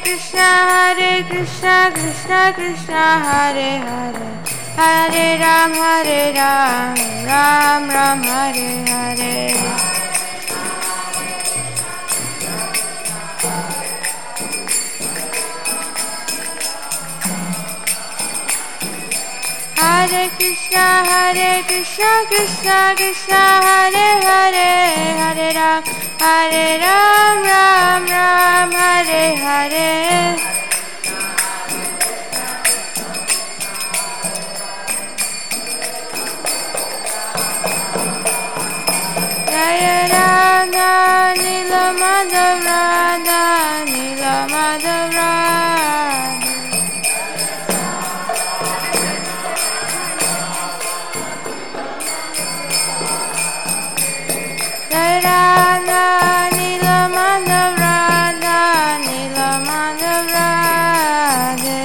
Krishna, Krishna Krishna, Hare Hare, Hare Ram, Ram Ram, Hare Hare. Hare Krishna, Krishna Krishna, Hare Hare, Hare Ram, Ram Ram, Hare Hare. Jaya Radha, Nila Madhav Radha, Nila Madhav Radha. Jaya Radha, Nila Madhav Radha, Nila Madhav Radha.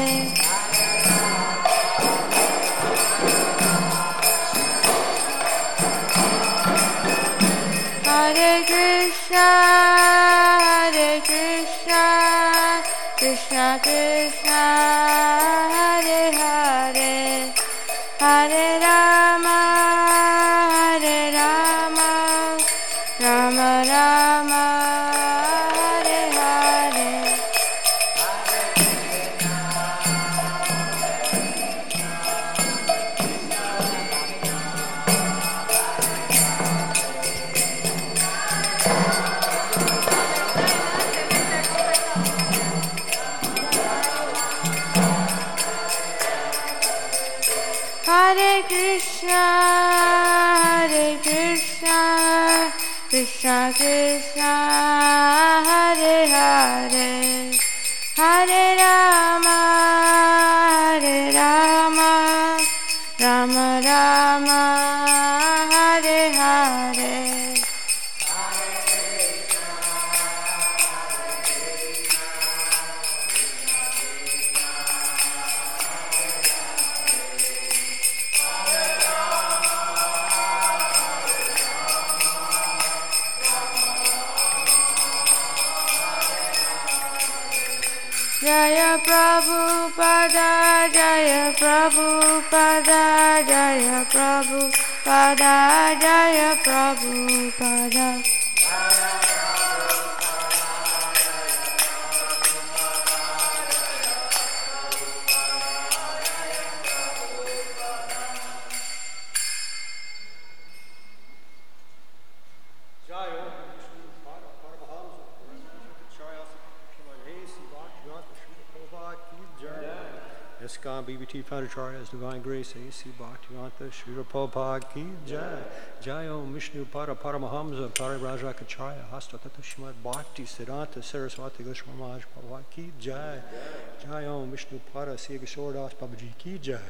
Hare Krishna, Krishna Krishna, Hare Hare, Hare Rama, Rama Rama, Hare Hare. Hare Krishna, Krishna Krishna, Hare Hare, Hare Rama, Rama Rama, Hare Hare. Jaya Prabhupada, Jaya Prabhupada, Jaya Prabhupada, Jaya Prabhupada. Iskcon BBT Founder-Charya's Divine Grace A.C. Bhaktivedanta Srila Prabhupada Ki Jai. Jai Om Vishnu Pada Paramahamsa Parirajakacharya Hastatata Shrimad Bhakti Siddhanta Saraswati Goswami Maharaj Prabhupada Ki Jai. Jai Om Vishnu Pada Siya Kisoradas Babaji Ki Jai.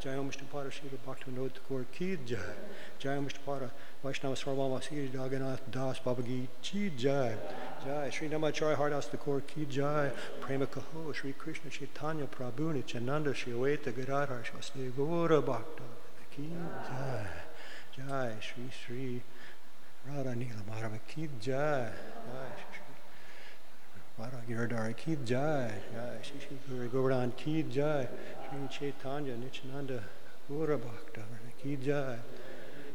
Jai Om Vishnu Pada Srila Bhaktivinoda Thakur Ki Jai. Jai Om Vishnu Pada Vaishnava Sarvama Sri Jagannath Das Babaji Ki Jai. Jai Sri Namacharya Hardas Thakur Ki Jai. Prema Kaho Sri Krishna Chaitanya Prabhu Nityananda Shri Advaita Gadadhar Shastri Gaura Bhakta Ki Jai. Jai Sri Radha Nila Madhava Ki Jai. Jai Sri Radha Giridhara Ki Jai. Jai Sri Guru Govardhan Ki Jai. Sri Chaitanya Nityananda Gaura Bhakta Ki Jai.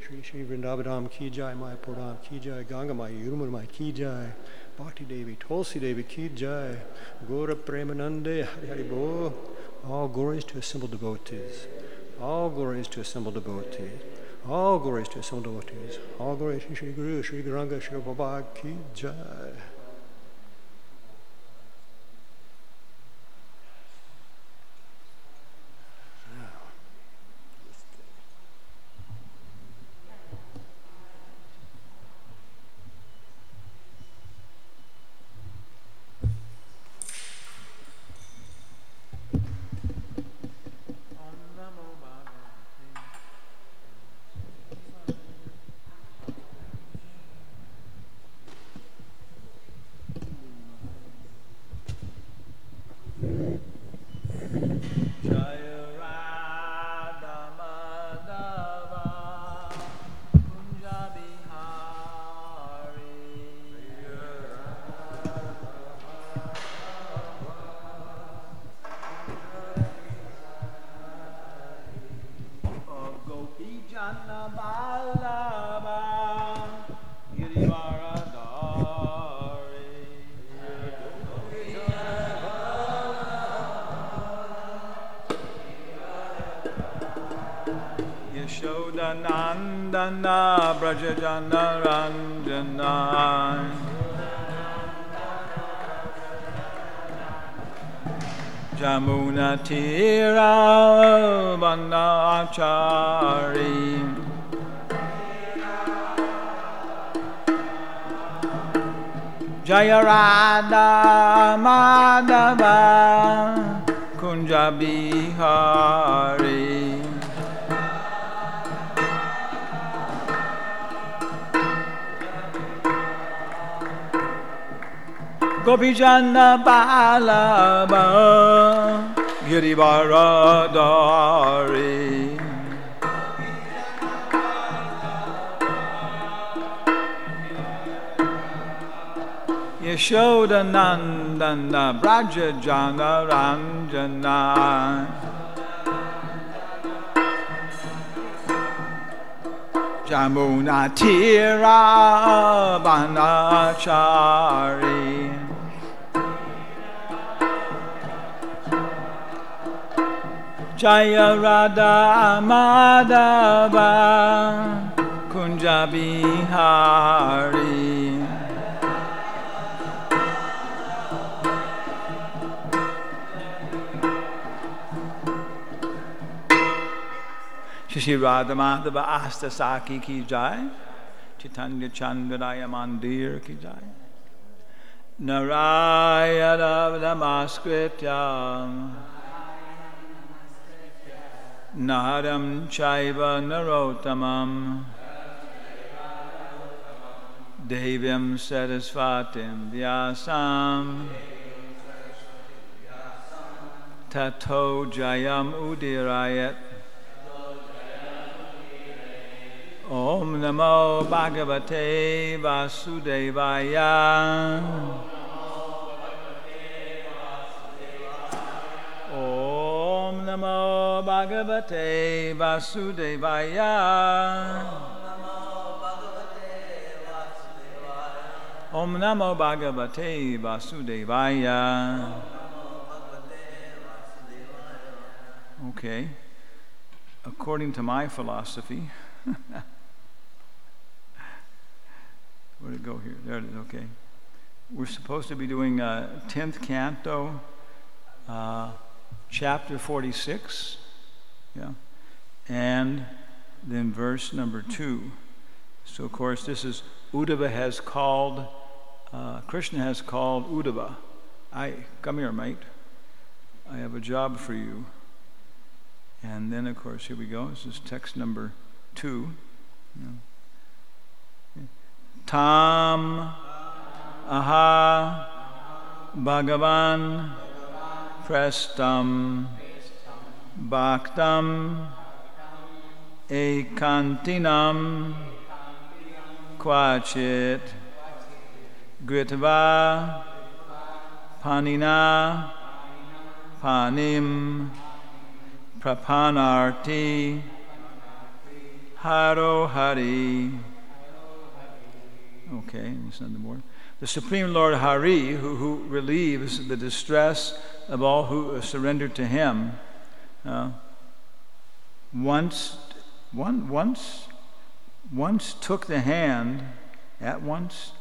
Sri Vrindavadam Ki Jai, Mayapur Dham Ki Jai, Ganga Mai, Yurumurmai Ki Jai, Bhakti Devi, Tulsi Devi Ki Jai, Gaura Premanande, Hari Hari Bo. All glories to assembled devotees. All glories to assembled devotees. All glories to assembled devotees. All glories to Sri Guru, Sri Guranga, Sri Prabhupada Ki Jai. Nanda Braja Jana Ranjana Jamuna Tira Vanachari Jaya Radha Madhava Kunja Bihari Gopijana Balaba Girivaradari Yashoda Nandana Braja Jana Ranjana Jamuna Tira Vanachari Jaya Radha Madhava Kunja Bihari Shri Radha Madhava Asta Saki ki jai, Chaitanya Chandraya Mandir ki jai. Narayana Namaskritya Naram Chaiva Narottamam Devyam Sarasvatim Vyasam Tato Jayam Udirayat Om Namo Bhagavate Vasudevaya Om Namo Bhagavate Vasudevaya Om Namo Bhagavate Vasudevaya. Okay. According to my philosophy, where'd it go here? There it is, okay. We're supposed to be doing 10th canto, chapter 46, yeah, and then verse number 2. So, of course, this is Uddhava has called, Krishna has called Uddhava. Come here, mate. I have a job for you. And then, of course, here we go. This is text number 2. Yeah. Tam aha Bhagavan Prestam Bhaktam Ekantinam Kvachit Gritva Panina Panim Prapanarti Haro Hari. Okay, that's not the more. The Supreme Lord Hari, who relieves the distress of all who surrender to Him, once took the hand at once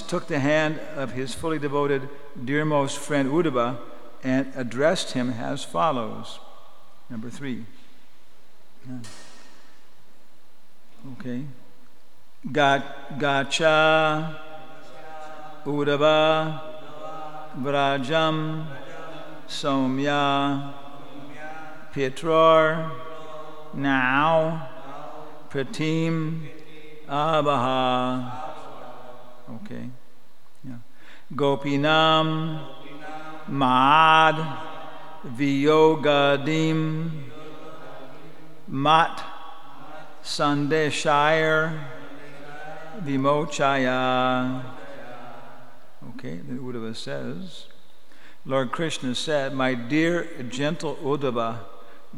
took the hand of his fully devoted, dearmost friend Uddhava and addressed him as follows. Number 3. Yeah. Okay. Gacha Uddhava Vrajam Somya Pitror Now Pratim Abaha. Okay. Yeah. Gopinam Mad Viyogadim Mat Sandeshire Vimochaya. Okay, then Uddhava says, Lord Krishna said, my dear gentle Uddhava,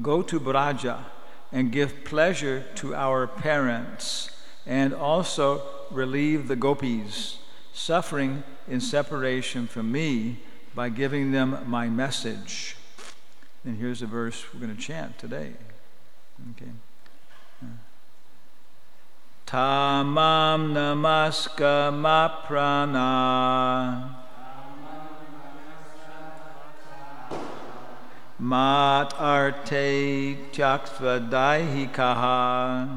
go to Braja and give pleasure to our parents and also relieve the gopis suffering in separation from me by giving them my message. And here's a verse we're going to chant today. Okay. Tamam namaska maprana mat arte chaktvadaihikaha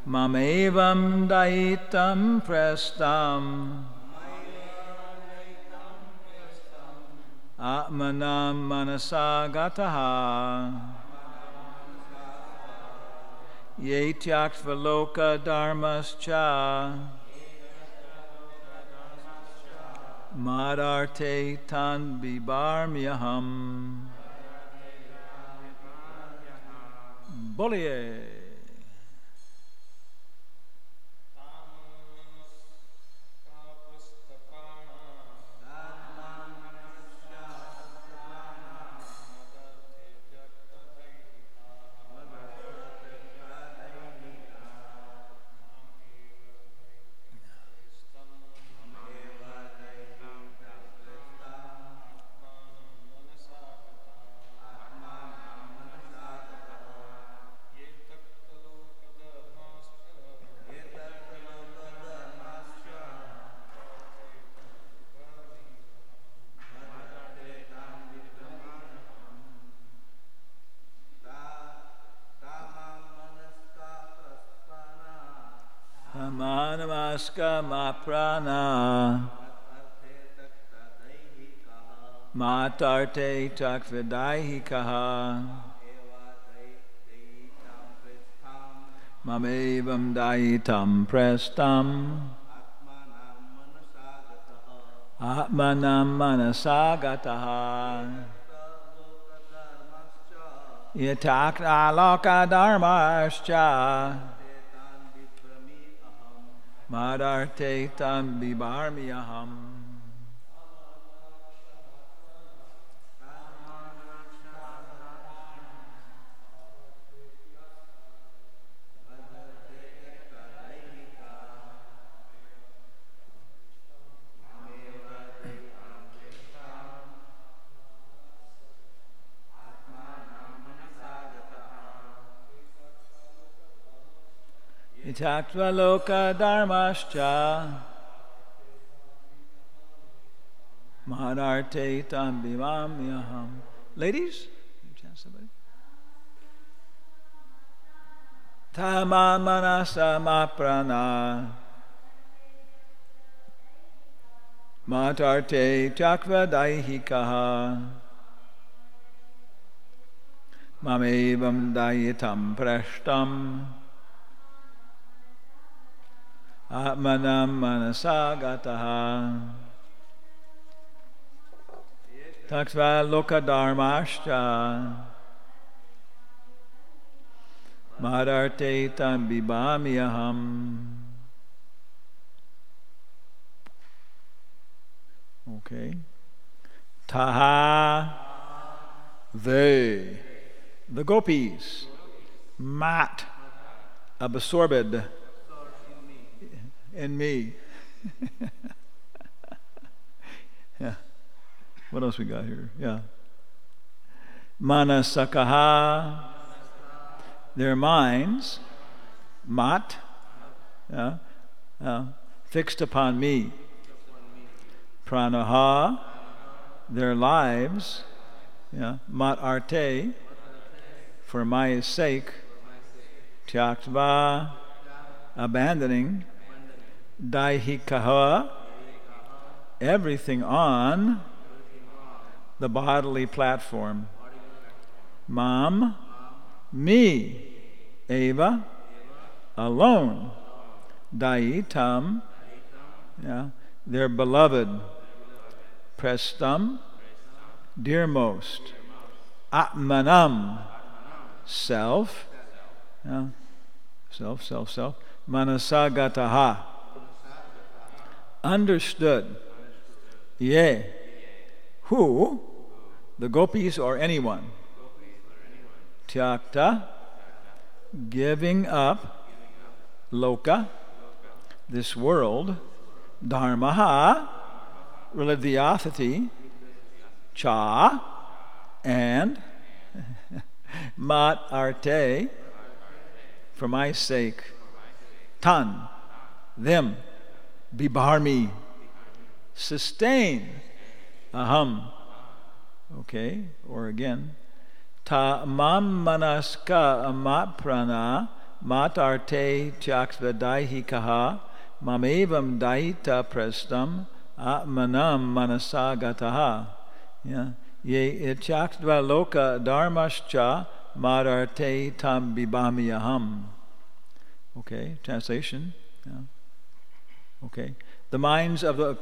mamevam daitam prestam atmanam manasagataha ye tyaktva dharmascha madarte tan bibarmyaham. Boliye. Namaska maprana matarte takvidaihikaha mamevam daitam prestam atmanam manasagataha yatakna loka dharmascha madarte tam bibarmyaham. Itaktva loka dharmascha madarte tam bimamyaham. Ladies, chance somebody. Tamam manasa maprana matarte takva daihikaha mamevam dayitam prashtam atmanam manasagataha taktva loka dharmascha madarte tam bibamyaham. Okay. Taha, they, the gopis, mat, absorbed in me. Yeah. What else we got here? Yeah. Manasakaha, their minds, mat, fixed upon me. Pranaha, their lives, mat arte, for my sake. Tyaktva, abandoning. Daihikaha, everything on the bodily platform. Mam, me, eva, alone. Daitam, their beloved. Prestam, dearmost. Atmanam, self, self. Manasagataha, understood. Ye, who, the gopis or anyone. Tyakta, giving up. Loka, this world. Dharmaha, religiosity. Cha, and mat arte, for my sake, tan, them, bibarmi, sustain, aham. Okay, or again, ta mam manaska mat prana, mat arte tyaksvadaihi kaha, mamevam daita prestam, atmanam manasagataha. Yeah. Ye tyaksva loka dharmascha mat arte tam bibami aham. Okay, translation. Yeah. Okay. The minds of the,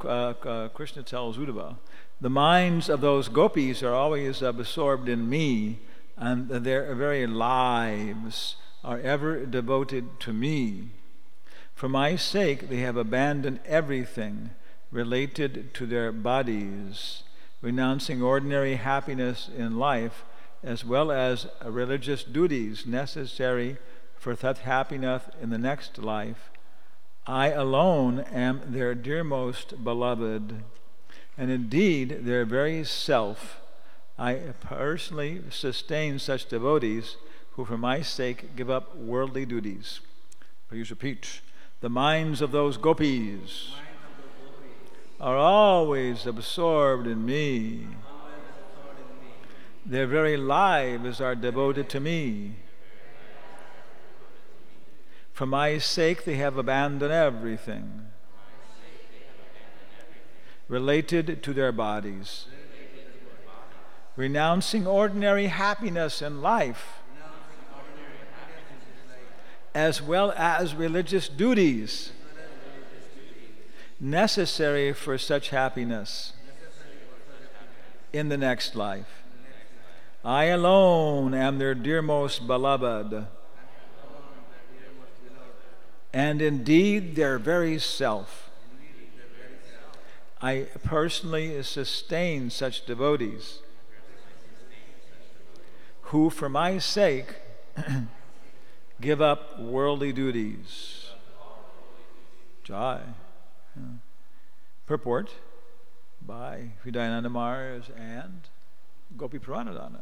Krishna tells Uddhava, the minds of those gopis are always absorbed in me, and their very lives are ever devoted to me. For my sake, they have abandoned everything related to their bodies, renouncing ordinary happiness in life, as well as religious duties necessary for that happiness in the next life. I alone am their dearmost beloved, and indeed their very self. I personally sustain such devotees who for my sake give up worldly duties. Please repeat. The minds of those gopis are always absorbed in me. Their very lives are devoted to me. For my sake, they have abandoned everything related to their bodies, renouncing ordinary happiness in life, as well as religious duties necessary for such happiness in the next life. I alone am their dearmost beloved, and indeed their very self. I personally sustain such devotees who for my sake give up worldly duties. Jai. Purport by Hridayananda Maharaj and Gopi Pranadhana.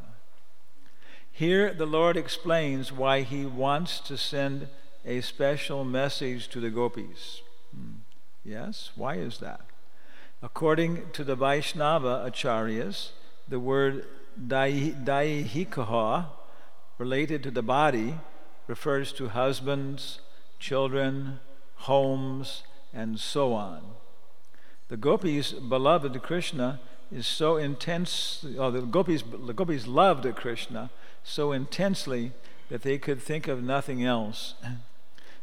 Here the Lord explains why he wants to send a special message to the gopis. Yes, why is that? According to the Vaishnava acharyas, the word daihikaha, related to the body, refers to husbands, children, homes, and so on. The gopis' beloved Krishna is so intense, the gopis loved Krishna so intensely that they could think of nothing else.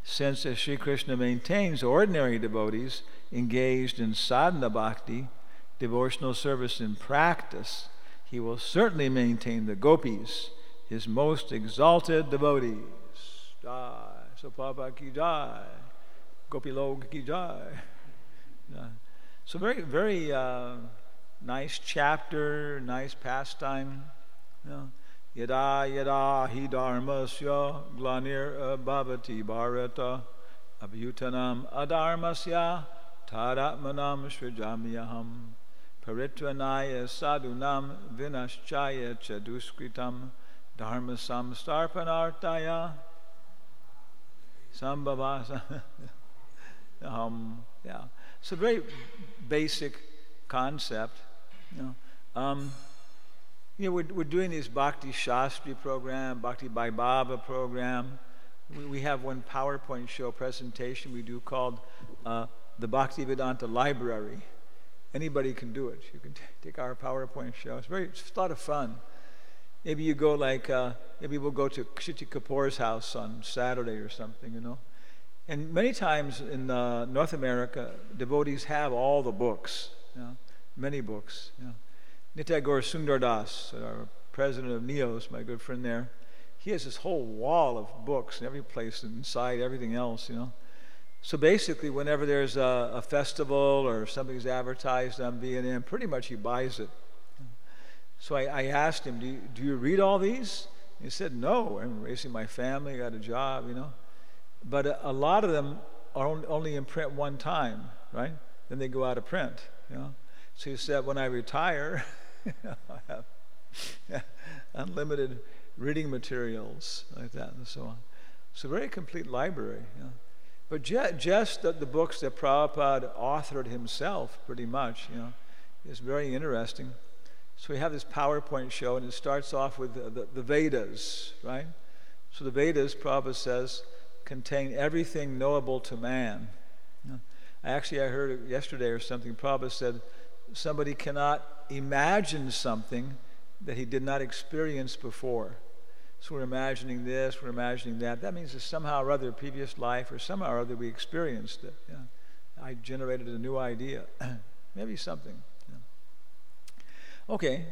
Since Sri Krishna maintains ordinary devotees engaged in sadhana bhakti, devotional service in practice, he will certainly maintain the gopis, his most exalted devotees. Jai, Sapapa ki jai, Gopi Log ki jai. So very, very nice chapter, nice pastime. Yada yada hi dharmasya glanir bhavati bharata abhyutanam adharmasya tadatmanam srijamyaham paritvanaya sadhunam vinaschaya chaduskritam dharma samstarpanartaya sambhavasa. Yeah. It's a very basic concept. We're doing this Bhakti Shastri program, Bhakti Bhai Baba program. We have one PowerPoint show presentation we do called the Bhakti Vedanta Library. Anybody can do it. You can take our PowerPoint show. It's a lot of fun. Maybe you go maybe we'll go to Kshiti Kapoor's house on Saturday or something, And many times in North America, devotees have all the books, many books. Nitya Gaur Sundar Das, our president of NEOS, my good friend there, he has this whole wall of books in every place inside everything else, So basically, whenever there's a festival or something's advertised on B&M, pretty much he buys it. So I asked him, do you read all these? He said, no, I'm raising my family, got a job, But a lot of them are only in print one time, right? Then they go out of print, So he said, when I retire, unlimited reading materials like that and so on. It's a very complete library. But just the books that Prabhupada authored himself, pretty much, is very interesting. So we have this PowerPoint show, and it starts off with the Vedas, right? So the Vedas, Prabhupada says, contain everything knowable to man. I heard it yesterday or something. Prabhupada said somebody cannot imagine something that he did not experience before. So we're imagining this, we're imagining that. That means that somehow or other, previous life, or somehow or other, we experienced it. I generated a new idea. Maybe something. Okay,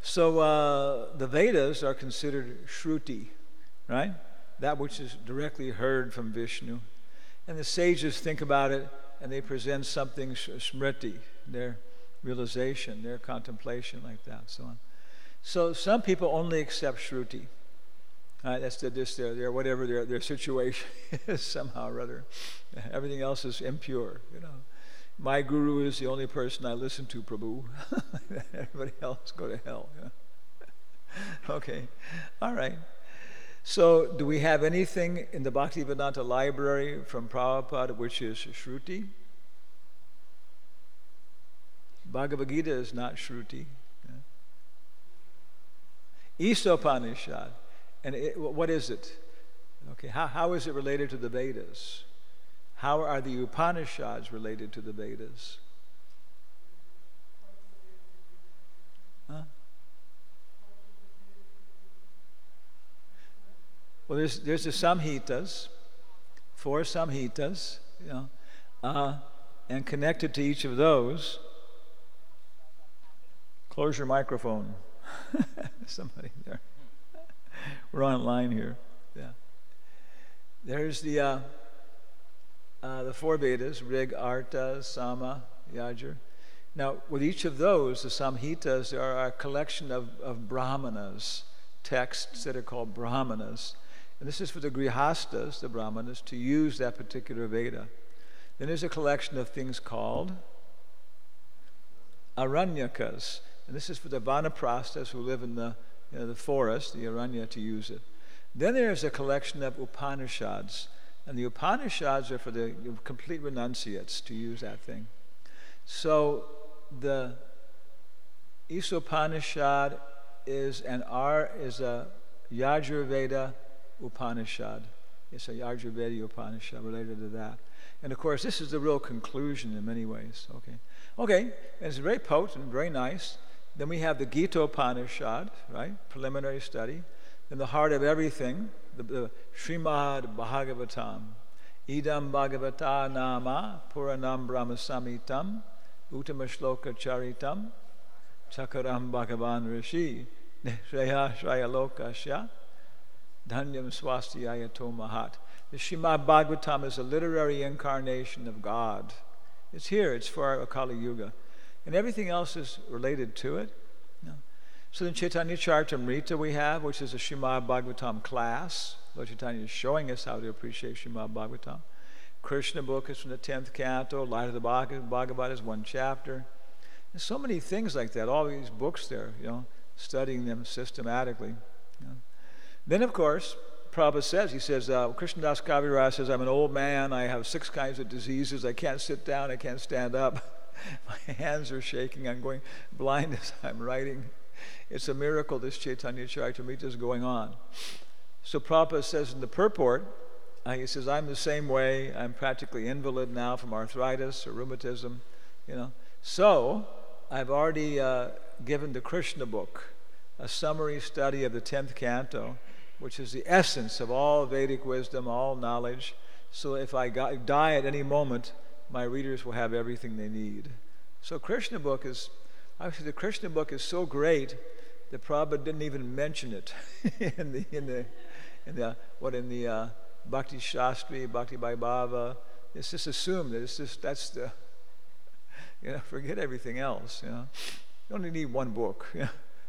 so the Vedas are considered Shruti, right? That which is directly heard from Vishnu. And the sages think about it, and they present something Smriti, their realization, their contemplation, like that, so on. So some people only accept Shruti. That's their whatever their situation is somehow or other. Everything else is impure, My guru is the only person I listen to, Prabhu. Everybody else go to hell. Okay, all right. So do we have anything in the Bhaktivedanta library from Prabhupada which is Shruti? Bhagavad Gita is not Shruti. Isopanishad. And what is it? Okay, how is it related to the Vedas? How are the Upanishads related to the Vedas? Huh? Well, there's the Samhitas, 4 Samhitas, and connected to each of those. Close your microphone. Somebody there. We're online here. Yeah. There's the 4 Vedas, Rig, Arta, Sama, Yajur. Now, with each of those, the Samhitas, there are a collection of Brahmanas, texts that are called Brahmanas. And this is for the Grihastas, the Brahmanas, to use that particular Veda. Then there's a collection of things called Aranyakas. And this is for the Vanaprasthas who live in the forest, the Aranya, to use it. Then there's a collection of Upanishads. And the Upanishads are for the complete renunciates to use that thing. So the Isopanishad is a Yajurveda Upanishad. It's a Yajurveda Upanishad related to that. And of course, this is the real conclusion in many ways. Okay, and it's very potent, very nice. Then we have the Gita Upanishad, right? Preliminary study. Then the heart of everything, the Srimad Bhagavatam. Idam Bhagavata Nama Puranam Brahma Samitam Uttama Shloka Charitam Chakaram Bhagavan Rishi Shreya Shraya Lokasya Dhanyam Swastiyayato Mahat. The Srimad Bhagavatam is a literary incarnation of God. It's here, it's for our Kali Yuga. And everything else is related to it. So then Chaitanya Charitamrita we have, which is a Srimad Bhagavatam class. Lord Chaitanya is showing us how to appreciate Srimad Bhagavatam. Krishna book is from the 10th canto. Light of the Bhagavad is 1 chapter. There's so many things like that. All these books there, studying them systematically. Then, of course, Prabhupada says, Krishnadas Kaviraj says, I'm an old man. I have 6 kinds of diseases. I can't sit down. I can't stand up. My hands are shaking. I'm going blind as I'm writing. It's a miracle this Chaitanya Charitamrita is going on. So Prabhupada says in the purport, he says, I'm the same way. I'm practically invalid now from arthritis or rheumatism, So I've already given the Krishna book a summary study of the 10th canto, which is the essence of all Vedic wisdom, all knowledge. So if I die at any moment, my readers will have everything they need. So Krishna book is, actually the Krishna book is so great that Prabhupada didn't even mention it in the Bhakti Shastri, Bhakti Vaibhava. It's just assumed that that's the, forget everything else. You only need one book,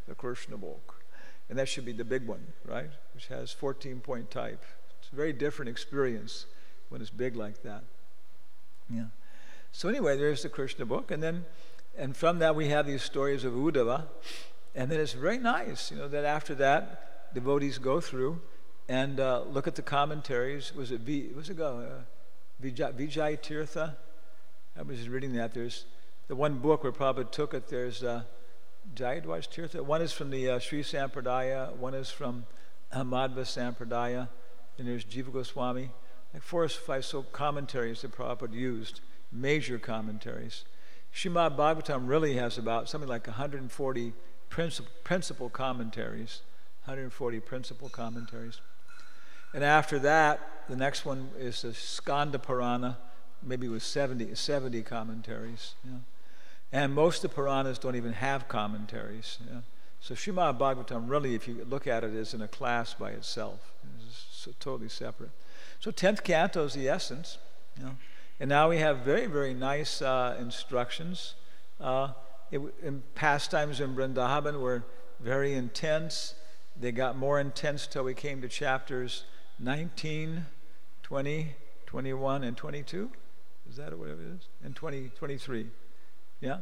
the Krishna book. And that should be the big one, right? Which has 14-point type. It's a very different experience when it's big like that. Yeah. So anyway, there's the Krishna book, and from that we have these stories of Uddhava. And then it's very nice, that after that, devotees go through and look at the commentaries. Was it Vijay Tirtha? I was just reading that. There's the one book where Prabhupada took it. There's Jayadwaj Tirtha. One is from the Sri Sampradaya. One is from Madhva Sampradaya. And there's Jiva Goswami. Like 4 or 5 commentaries that Prabhupada used, major commentaries. Srimad Bhagavatam really has about something like 140 principal commentaries. 140 principal commentaries. And after that, the next one is the Skanda Purana, maybe with 70 commentaries. And most of the Puranas don't even have commentaries. So Srimad Bhagavatam really, if you look at it, is in a class by itself. It's totally separate. So 10th canto is the essence. And now we have very, very nice instructions. In pastimes in Vrindavan were very intense. They got more intense till we came to chapters 19, 20, 21, and 22. Is that what it is? And 23. Yeah?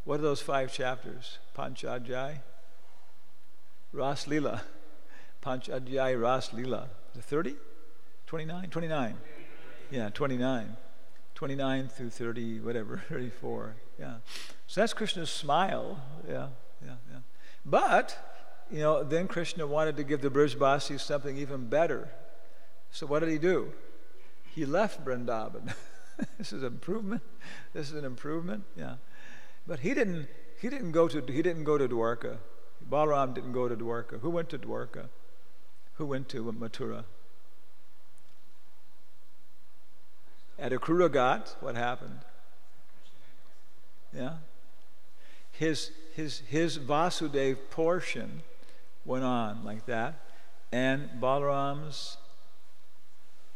What are those 5 chapters? Panchadhyay, Ras Lila. Panchadhyay, Ras Lila. Is it 30? 29? 29. Yeah, 29. 29 through 30, whatever, 34. Yeah. So that's Krishna's smile. Yeah. But, then Krishna wanted to give the Brijbasis something even better. So what did he do? He left Vrindavan. This is an improvement. Yeah. But he didn't go to Dwarka. Balaram didn't go to Dwarka. Who went to Dwarka? Who went to Mathura? At Akruragat, what happened? Yeah. His Vasudev portion went on like that, and Balaram's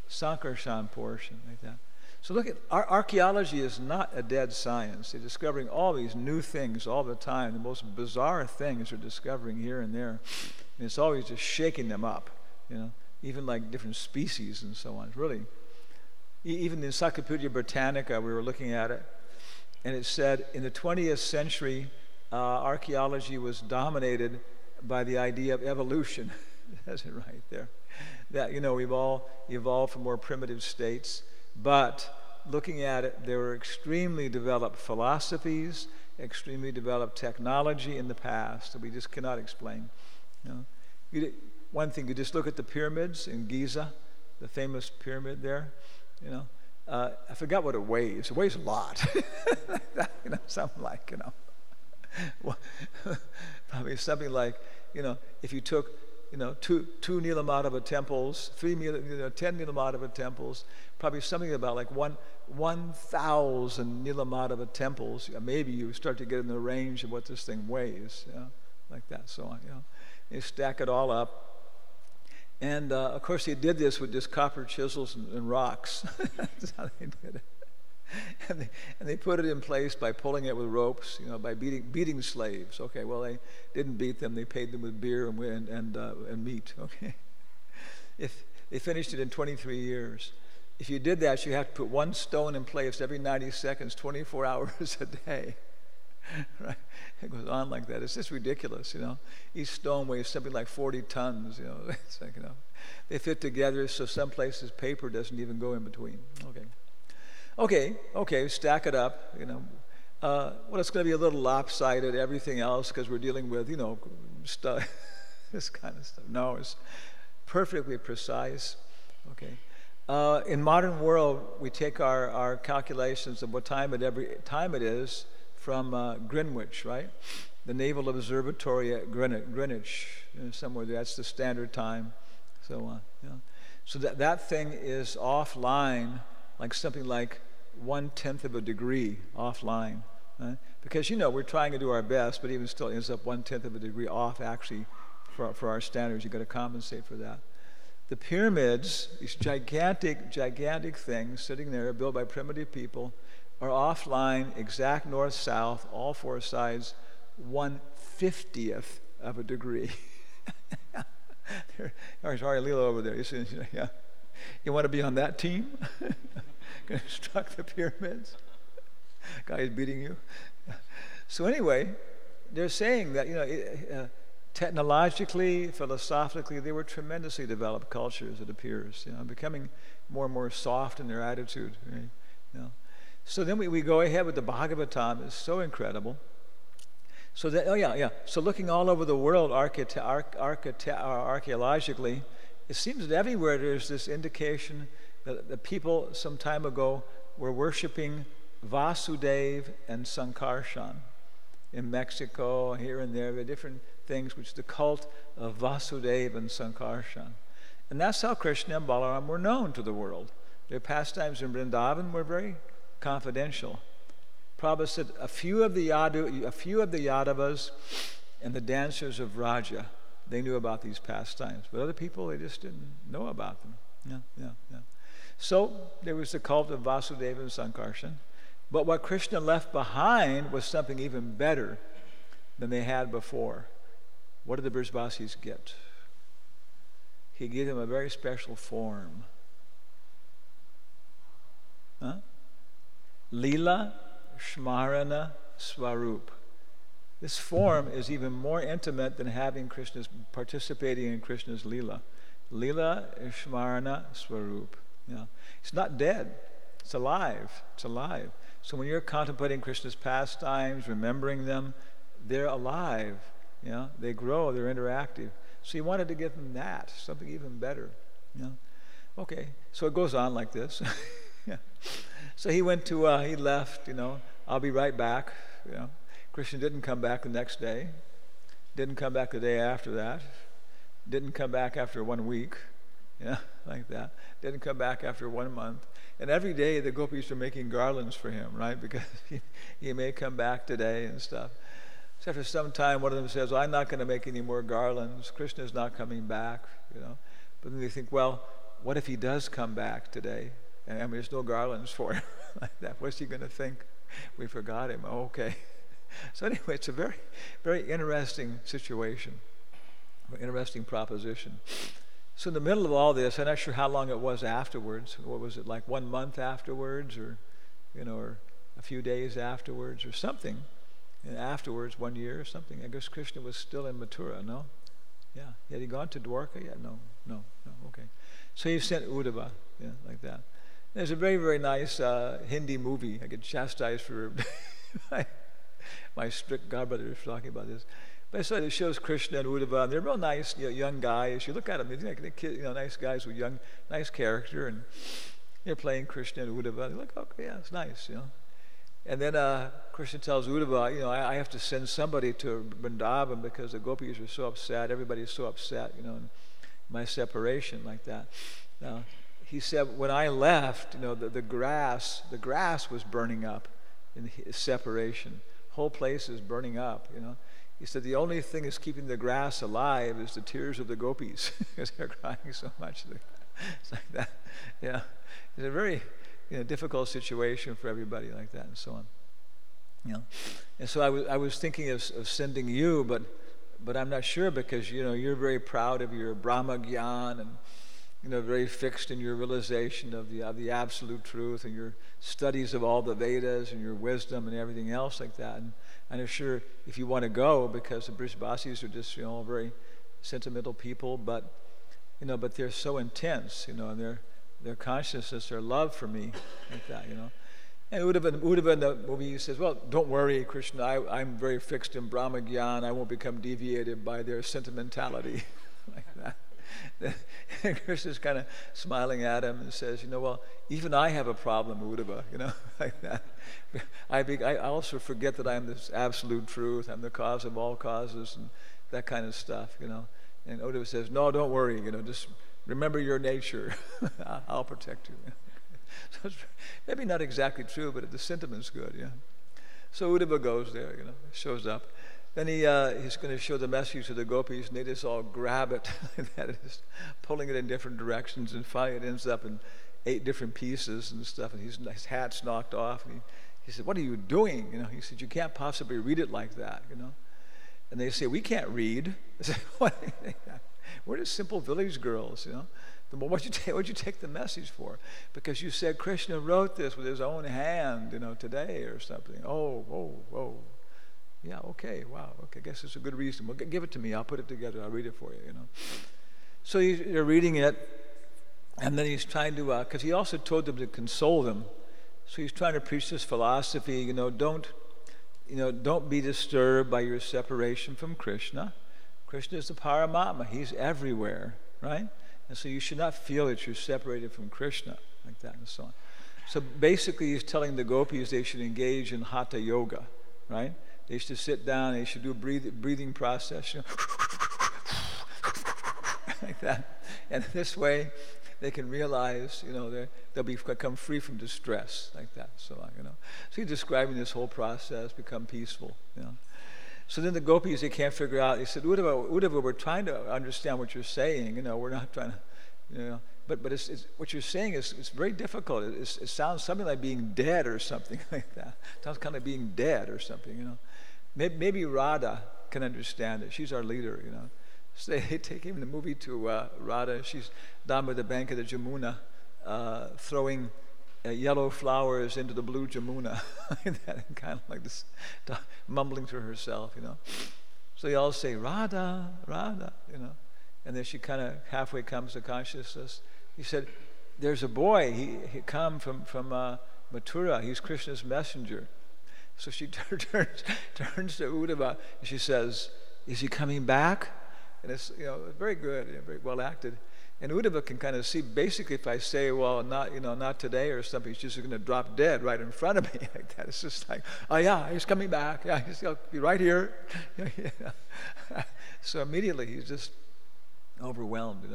Sankarshan portion like that. So look at archaeology is not a dead science. They're discovering all these new things all the time. The most bizarre things they're discovering here and there. And it's always just shaking them up, even like different species and so on. It's really, even in Encyclopedia Britannica, we were looking at it, and it said in the 20th century, archaeology was dominated by the idea of evolution. That's it right there. That, we've all evolved from more primitive states. But looking at it, there were extremely developed philosophies, extremely developed technology in the past that we just cannot explain. One thing, you just look at the pyramids in Giza, the famous pyramid there. I forgot what it weighs. It weighs a lot. Something like, probably something like, if you took, 2 Nilamadhava temples, 10 Nilamadhava temples, probably something about like 1,000 Nilamadhava temples. Maybe you start to get in the range of what this thing weighs, like that, so on. You stack it all up. And of course, they did this with just copper chisels and rocks. That's how they did it. And they put it in place by pulling it with ropes, by beating slaves. Okay, well, they didn't beat them. They paid them with beer and meat. Okay, if they finished it in 23 years. If you did that, you have to put 1 stone in place every 90 seconds, 24 hours a day. Right? It goes on like that. It's just ridiculous, Each stone weighs something like 40 tons, It's like, they fit together, so some places paper doesn't even go in between. Okay, stack it up, well, it's going to be a little lopsided, everything else, because we're dealing with, stuff, this kind of stuff. No, it's perfectly precise. Okay. In modern world, we take our calculations of what time it is from Greenwich, right? The Naval Observatory at Greenwich, somewhere there. That's the standard time, so on. So that thing is offline, like something like 1/10 of a degree offline, right? Because we're trying to do our best, but even still ends up 1/10 of a degree off. Actually, for our standards, you've got to compensate for that. The pyramids, these gigantic things sitting there, built by primitive people, are offline, exact north-south, all 4 sides, 1/50th of a degree. There's Ari Lila over there. Yeah. You want to be on that team? Construct the pyramids? Guy is beating you. So anyway, they're saying that, technologically, philosophically, they were tremendously developed cultures, it appears, becoming more and more soft in their attitude. Right? So then we go ahead with the Bhagavatam. It's so incredible. So So looking all over the world archaeologically, it seems that everywhere there's this indication that the people some time ago were worshiping Vasudeva and Sankarshan. In Mexico, here and there, the different things, which is the cult of Vasudeva and Sankarshan. And that's how Krishna and Balaram were known to the world. Their pastimes in Vrindavan were very confidential. Prabhupada said a few of the Yadavas and the dancers of Raja, they knew about these pastimes. But other people, they just didn't know about them. So there was the cult of Vasudeva and Sankarshan. But what Krishna left behind was something even better than they had before. What did the Brijbasis get? He gave them a very special form. Lila Shmarana Swarup. This form is even more intimate than participating in Krishna's Lila. Lila Shmarana Swarup. It's not dead. It's alive. It's alive. So when you're contemplating Krishna's pastimes, remembering them, they're alive. They grow. They're interactive. So he wanted to give them that, something even better. Okay. So it goes on like this. So he left. I'll be right back. Krishna didn't come back the next day. Didn't come back the day after that. Didn't come back after 1 week. Like that. Didn't come back after 1 month. And every day the gopis are making garlands for him, right? Because he may come back today and stuff. So after some time, one of them says, I'm not going to make any more garlands. Krishna's not coming back, But then they think, well, what if he does come back today? And there's no garlands for him like that. What's he going to think? We forgot him. Oh, okay. So anyway, it's a very, very interesting situation, very interesting proposition. So in the middle of all this, I'm not sure how long it was afterwards. What was it, like 1 month afterwards, or a few days afterwards, or something? And afterwards, 1 year or something. I guess Krishna was still in Mathura, no? Yeah. Had he gone to Dwarka yet? No. Okay. So he sent Uddhava, like that. There's a very, very nice Hindi movie. I get chastised for my strict godbrother talking about this. But so it shows Krishna and Uddhava, and they're real nice, young guys. You look at them, they're nice guys with nice character, and they're playing Krishna and Uddhava. They look, okay, yeah, it's nice, And then Krishna tells Uddhava, I have to send somebody to Vrindavan because the gopis are so upset. Everybody's so upset, in my separation like that. Now, he said, when I left, the grass was burning up in his separation. Whole place is burning up, He said the only thing that's keeping the grass alive is the tears of the gopis because they're crying so much. It's like that. Yeah. It's a very difficult situation for everybody like that and so on. And so I was thinking of sending you, but I'm not sure because you're very proud of your Brahma Gyan and very fixed in your realization of the absolute truth and your studies of all the Vedas and your wisdom and everything else like that. And I'm sure if you want to go, because the Brijbasis are just very sentimental people, but they're so intense, and their consciousness, their love for me, like that, And Uddhava in the movie says, well, don't worry, Krishna, I'm very fixed in Brahma Gyan. I won't become deviated by their sentimentality, like that. And Krishna's kind of smiling at him and says, well, even I have a problem, Uddhava, like that. I also forget that I'm this absolute truth. I'm the cause of all causes and that kind of stuff, And Uddhava says, no, don't worry, just remember your nature. I'll protect you. So it's maybe not exactly true, but the sentiment's good, yeah. So Uddhava goes there, shows up. Then he's going to show the message to the gopis, and they just all grab it, like that, just pulling it in different directions, and finally it ends up in 8 different pieces and stuff, and his hat's knocked off. And he said, what are you doing? He said, you can't possibly read it like that, And they say, we can't read. I said, what? We're just simple village girls, Well, what'd you take the message for? Because you said Krishna wrote this with his own hand, today or something. Oh. Yeah, okay, wow, okay, I guess it's a good reason. Well, give it to me, I'll put it together, I'll read it for you, you know. So you're reading it, and then he's trying to, because he also told them to console them, so he's trying to preach this philosophy, don't be disturbed by your separation from Krishna. Krishna is the Paramatma, he's everywhere, right? And so you should not feel that you're separated from Krishna, like that and so on. So basically he's telling the gopis they should engage in hatha yoga, right? They should sit down, they should do a breathing process, like that. And this way they can realize, they'll become free from distress, like that, so on, So he's describing this whole process, become peaceful, So then the gopis, they can't figure out, they said, Uddhava, we're trying to understand what you're saying, we're not trying to, but it's what you're saying is very difficult. It sounds something like being dead or something like that. It sounds kind of being dead or something, Maybe Radha can understand it. She's our leader, So they take him in the movie to Radha. She's down by the bank of the Jamuna, throwing yellow flowers into the blue Jamuna, kind of like this, mumbling to herself, So they all say, Radha, Radha, And then she kind of halfway comes to consciousness. He said, there's a boy, he come from Mathura, he's Krishna's messenger. So she turns to Uddhava and she says, is he coming back? And it's very good, very well acted. And Uddhava can kind of see, basically, if I say, well, not today or something, he's just going to drop dead right in front of me like that. It's just like, oh yeah, he's coming back. Yeah, he'll be right here. So immediately he's just overwhelmed,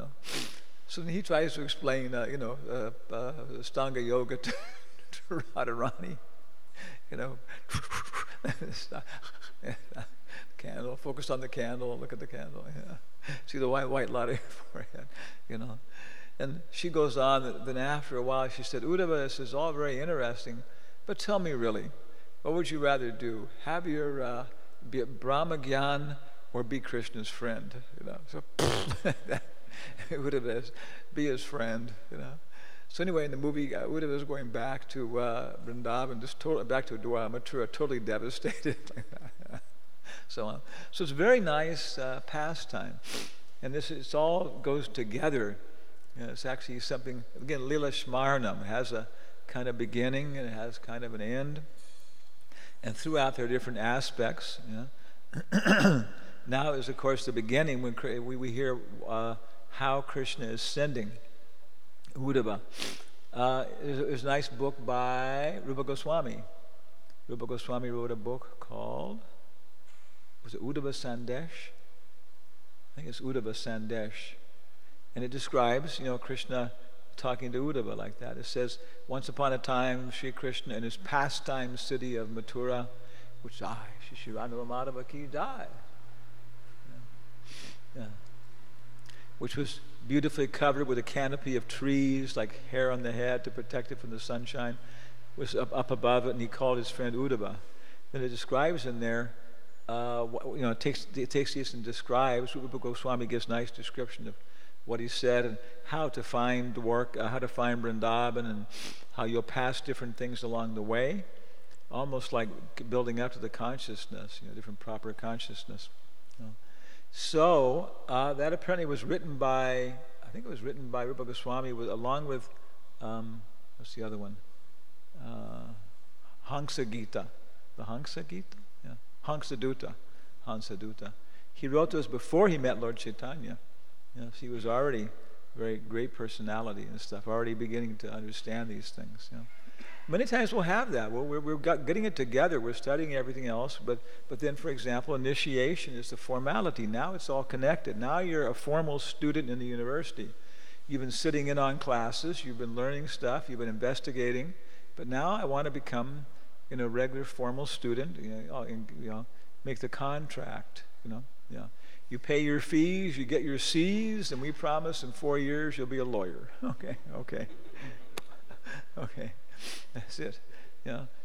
So then he tries to explain, Stanga Yoga to Radharani, candle, focus on the candle, look at the candle, see the white light on your forehead, And she goes on, then after a while she said, Uddhava, this is all very interesting, but tell me really, what would you rather do? Have your, be it Brahma Gyan or be Krishna's friend, So Uddhava is, be his friend, So anyway, in the movie, Uddhava is going back to Vrindavan, back to Mathura, totally devastated. So on. So it's a very nice pastime. And it all goes together. It's actually something, again, Lila Shmarnam. It has a kind of beginning and it has kind of an end. And throughout there are different aspects. Now is, of course, the beginning when we hear how Krishna is sending Uddhava. There's a nice book by Rupa Goswami. Rupa Goswami wrote a book called, was it Uddhava Sandesh? I think it's Uddhava Sandesh. And it describes, Krishna talking to Uddhava like that. It says, once upon a time, Sri Krishna in his pastime city of Mathura, which died, Shishirana Madhava ki died. Yeah. Which was beautifully covered with a canopy of trees, like hair on the head to protect it from the sunshine, was up above it, and he called his friend Uddhava. Then it describes in there, it takes this and describes, Rupa Goswami gives nice description of what he said and how to find how to find Vrindavan and how you'll pass different things along the way, almost like building up to the consciousness, different proper consciousness. So that apparently was written by, I think it was written by Rupa Goswami along with, what's the other one? Hansa Gita. The Hansa Gita? Yeah. Hansa Dutta. He wrote those before he met Lord Chaitanya. So he was already a very great personality and stuff, already beginning to understand these things. Many times we'll have that. We're getting it together. We're studying everything else, but then, for example, initiation is the formality. Now it's all connected. Now you're a formal student in the university. You've been sitting in on classes. You've been learning stuff. You've been investigating. But now I want to become, a regular formal student. Make the contract. You pay your fees. You get your C's, and we promise in 4 years you'll be a lawyer. Okay. That's it.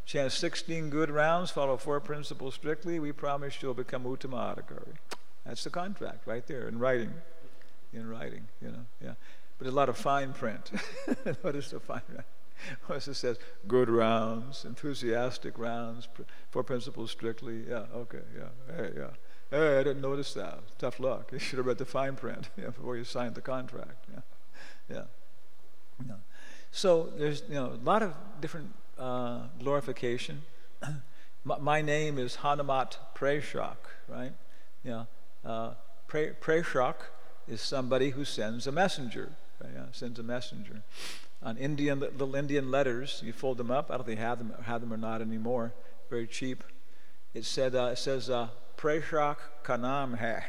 Chant 16 good rounds, follow 4 principles strictly. We promise you'll become Uttama Adhikari. That's the contract right there in writing. But a lot of fine print. What is the fine print? Once it says, good rounds, enthusiastic rounds, four principles strictly. Yeah, okay, yeah, hey, yeah. Hey, I didn't notice that. Tough luck. You should have read the fine print before you signed the contract. Yeah. So there's a lot of different glorification. My name is Hanumatpresaka, right? Presaka is somebody who sends a messenger. Right? Sends a messenger. On little Indian letters, you fold them up. I don't think they have them or not anymore. Very cheap. It says Presaka Kanam Hai.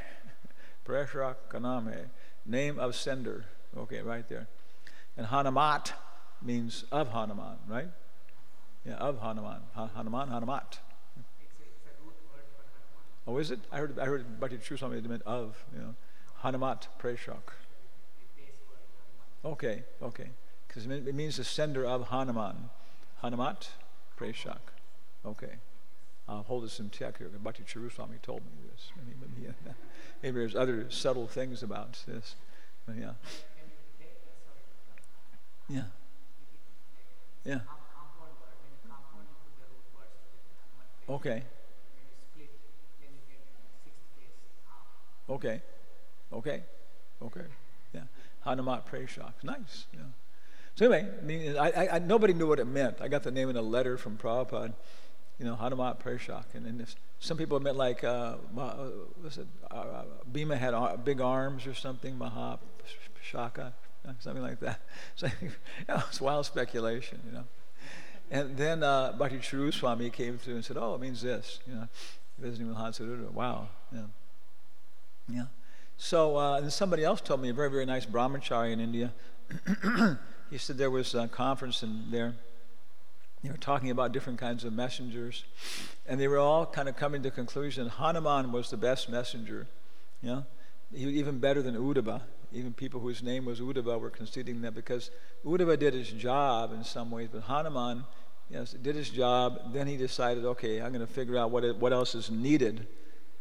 Presaka Kanam Hai. Name of sender. Okay, right there. And Hanumat means of Hanuman, right? Yeah, of Hanuman. Hanuman, Hanumat. It's a root word for Hanuman. Oh, is it? I heard Bhakti True Swami meant of, Hanumatpresaka. Okay. Because it means the sender of Hanuman. Hanumatpresaka. Okay. I'll hold this in check here. Bhakti True Swami told me this. Maybe there's other subtle things about this. But yeah. Yeah. Yeah. Compound word. When you compound, you put the root words together. Okay. When you split, then you get sixth place half. Okay. Yeah. Hanumatpresaka. Nice. Yeah. So anyway, I nobody knew what it meant. I got the name in a letter from Prabhupada. Hanumatpresaka, and some people meant like Bhima had big arms or something. Mahapashaka. Something like that. So it's wild speculation, And then Bhakti True Swami came through and said, "Oh, it means this." Visiting with Hansaruddha. Wow. Yeah. So and somebody else told me, a very, very nice brahmachari in India. He said there was a conference in there. They were talking about different kinds of messengers, and they were all kind of coming to the conclusion Hanuman was the best messenger. He was even better than Uddhava. Even people whose name was Uddhava were conceding that because Uddhava did his job in some ways, but Hanuman did his job. Then he decided, okay, I'm going to figure out what else is needed,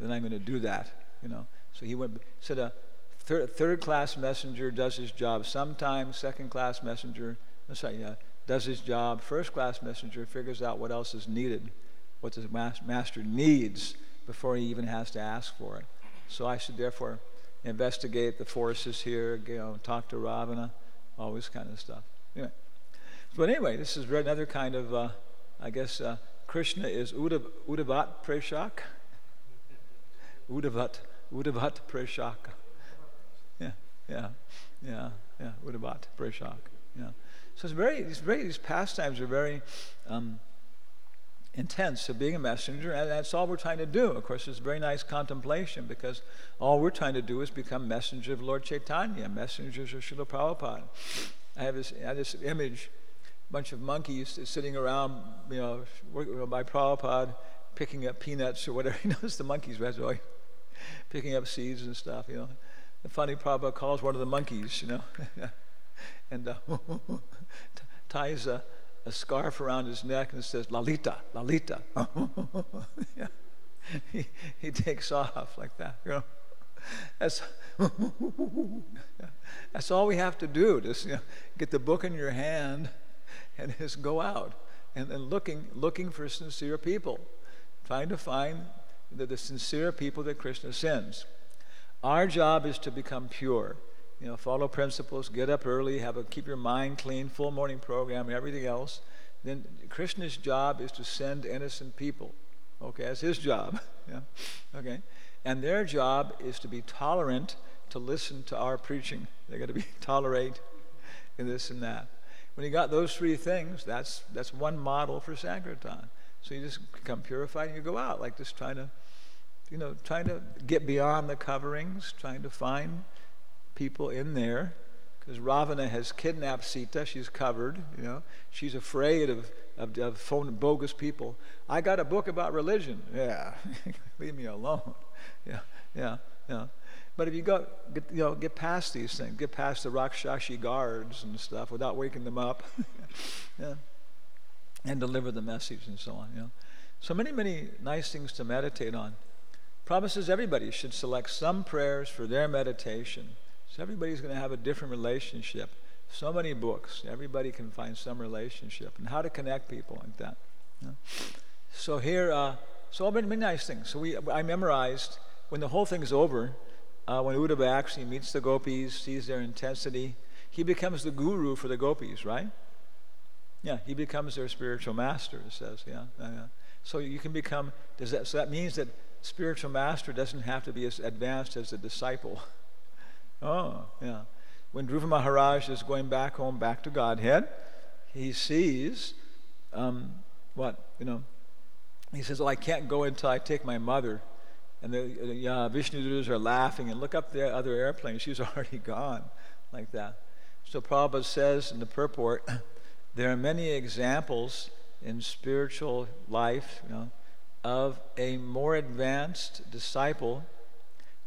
then I'm going to do that. So he said a third-class messenger does his job sometimes. Second-class messenger, does his job. First-class messenger figures out what else is needed, what the master needs before he even has to ask for it. So I should therefore investigate the forces here, talk to Ravana, all this kind of stuff. But anyway, this is another kind of, Krishna is Uddhavatpresaka. Uddhavatpresaka. Yeah, Uddhavatpresaka. Yeah. So these pastimes are very intense. So being a messenger, and that's all we're trying to do. Of course, it's very nice contemplation because all we're trying to do is become messenger of Lord Chaitanya, messengers of Srila Prabhupada. I have this image, a bunch of monkeys sitting around, by Prabhupada, picking up peanuts or whatever. He knows the monkeys, right? Picking up seeds and stuff. The funny Prabhupada calls one of the monkeys, and ties a scarf around his neck and says, Lalita. He takes off like that. That's all we have to do. Just get the book in your hand and just go out and looking for sincere people, trying to find the sincere people that Krishna sends. Our job is to become pure. Follow principles, get up early, keep your mind clean, full morning program, and everything else. Then Krishna's job is to send innocent people. Okay, that's his job. Okay, and their job is to be tolerant, to listen to our preaching. They got to be tolerate in this and that. When you got those three things, that's one model for Sankirtan. So you just become purified and you go out, like just trying to get beyond the coverings, trying to find people in there, because Ravana has kidnapped Sita. She's covered. She's afraid of phone bogus people. I got a book about religion. Yeah, leave me alone. Yeah. But if you get past these things, get past the Rakshashi guards and stuff without waking them up, and deliver the message and so on. So many nice things to meditate on. Prabhupada says everybody should select some prayers for their meditation. So everybody's going to have a different relationship. So many books. Everybody can find some relationship and how to connect people like that. You know? So here, so many nice things. So I memorized, when the whole thing's over, when Uddhava actually meets the gopis, sees their intensity, he becomes the guru for the gopis, right? Yeah, he becomes their spiritual master, it says, yeah. So you can become, so that means that spiritual master doesn't have to be as advanced as the disciple. Oh, yeah. When Dhruva Maharaj is going back home, back to Godhead, he sees, he says, I can't go until I take my mother. And the Vishnu Dudus are laughing, and look up the other airplane, she's already gone, like that. So Prabhupada says in the purport, there are many examples in spiritual life, of a more advanced disciple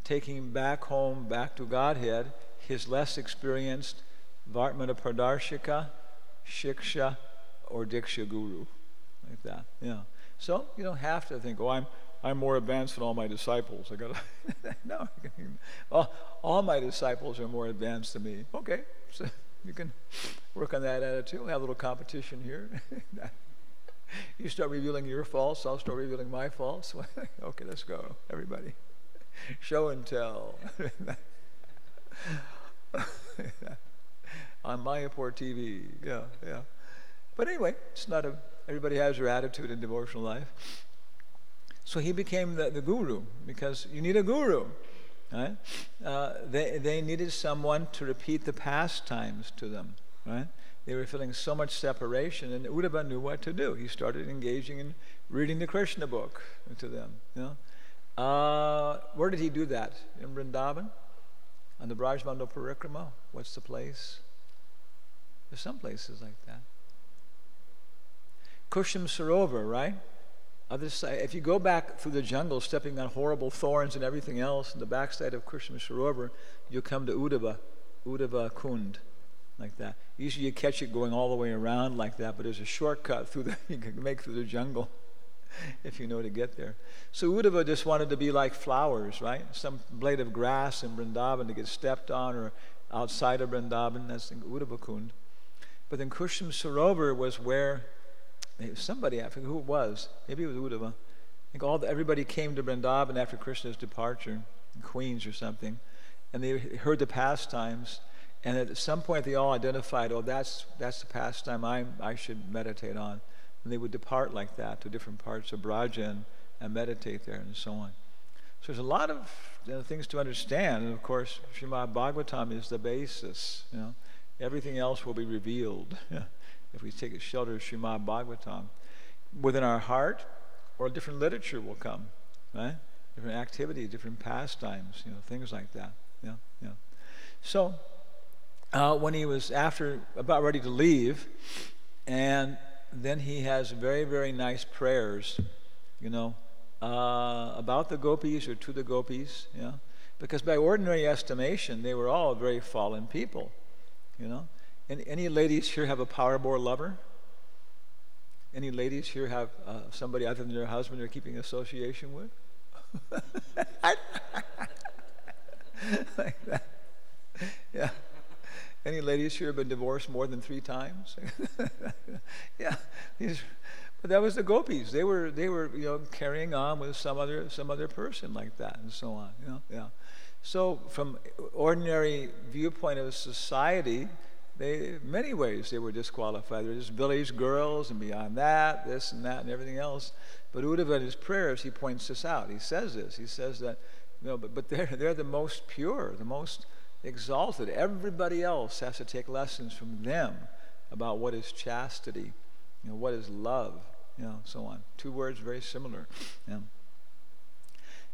taking back home, back to Godhead, his less experienced Vartmana Pradarshika, Shiksha, or Diksha Guru, like that. Yeah. So you don't have to think, I'm more advanced than all my disciples. I gotta no. All my disciples are more advanced than me. Okay, so you can work on that attitude. We'll have a little competition here. You start revealing your faults, I'll start revealing my faults. Okay, let's go, everybody. Show and tell. On Mayapur TV, yeah. But anyway, everybody has their attitude in devotional life. So he became the guru, because you need a guru, right? They needed someone to repeat the pastimes to them, right? They were feeling so much separation, and Uddhava knew what to do. He started engaging in reading the Krishna book to them. Where did he do that? In Vrindavan? On the Brajmandal Parikrama? What's the place? There's some places like that. Kusham Sarovar, right? Other side, if you go back through the jungle, stepping on horrible thorns and everything else, in the backside of Kusham Sarovar, you'll come to Uddhava Kund, like that. Usually you catch it going all the way around like that, but there's a shortcut you can make through the jungle if you know to get there. So Uddhava just wanted to be like flowers, right? Some blade of grass in Vrindavan to get stepped on, or outside of Vrindavan, that's in Uddhava Kund. But then Kusham Sarovar was where somebody, I forget who it was, maybe it was Uddhava. I think everybody came to Vrindavan after Krishna's departure, Queens or something, and they heard the pastimes, and at some point they all identified, that's the pastime I should meditate on. And they would depart like that to different parts of Braja and meditate there and so on. So there's a lot of things to understand, and of course Srimad Bhagavatam is the basis. Everything else will be revealed if we take a shelter of Srimad Bhagavatam. Within our heart, or different literature will come, right? Different activities, different pastimes, things like that. So when he was about ready to leave, and then he has very, very nice prayers, about the gopis or to the gopis, because by ordinary estimation, they were all very fallen people, And any ladies here have a power board lover? Any ladies here have somebody other than their husband they're keeping association with? Like that. Yeah. Any ladies here have been divorced more than 3 times? Yeah. But that was the gopis. They were carrying on with some other person like that, and so on. Yeah. So from ordinary viewpoint of society, in many ways they were disqualified. They were just village girls, and beyond that, this and that and everything else. But Uddhava in his prayers, he points this out. He says this. He says that, but they're the most pure, the most exalted. Everybody else has to take lessons from them about what is chastity, what is love, so on. 2 words very similar. Yeah.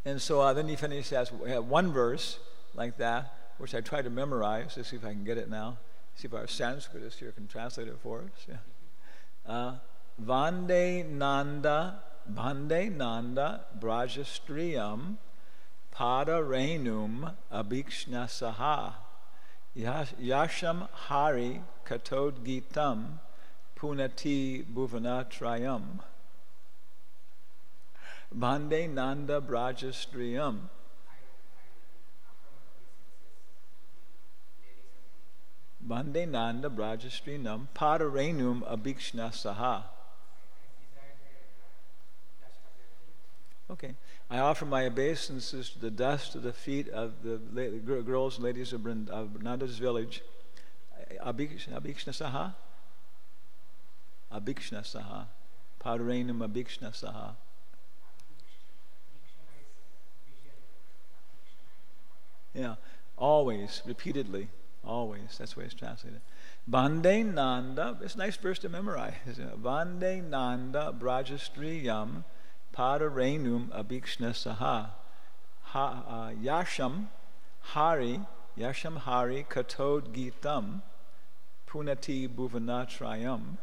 And so then he finishes as one verse like that, which I try to memorize. Let's see if I can get it now. See if our Sanskritist here can translate it for us. Yeah. Vande Nanda Brajastriyam Pada Renum Abhikshnasaha Yasham Hari Katod Gitam Punati Bhuvanatrayam. Vande Nanda Brajastriyam. Bande Nanda Brajastrinam Padarenum Abhikshna Saha. Okay. I offer my obeisances to the dust of the feet of the girls and ladies of Nanda's village. Abhikshna Saha? Abhikshna Saha. Padarenum Abhikshna Saha. Yeah. Always, repeatedly. Always. That's the way it's translated. Bande Nanda, it's a nice verse to memorize. Bande Nanda Brajastriyam Padarenum Abhikshna Saha. Yasham Hari Katod Gitam Punati Bhuvanatrayam.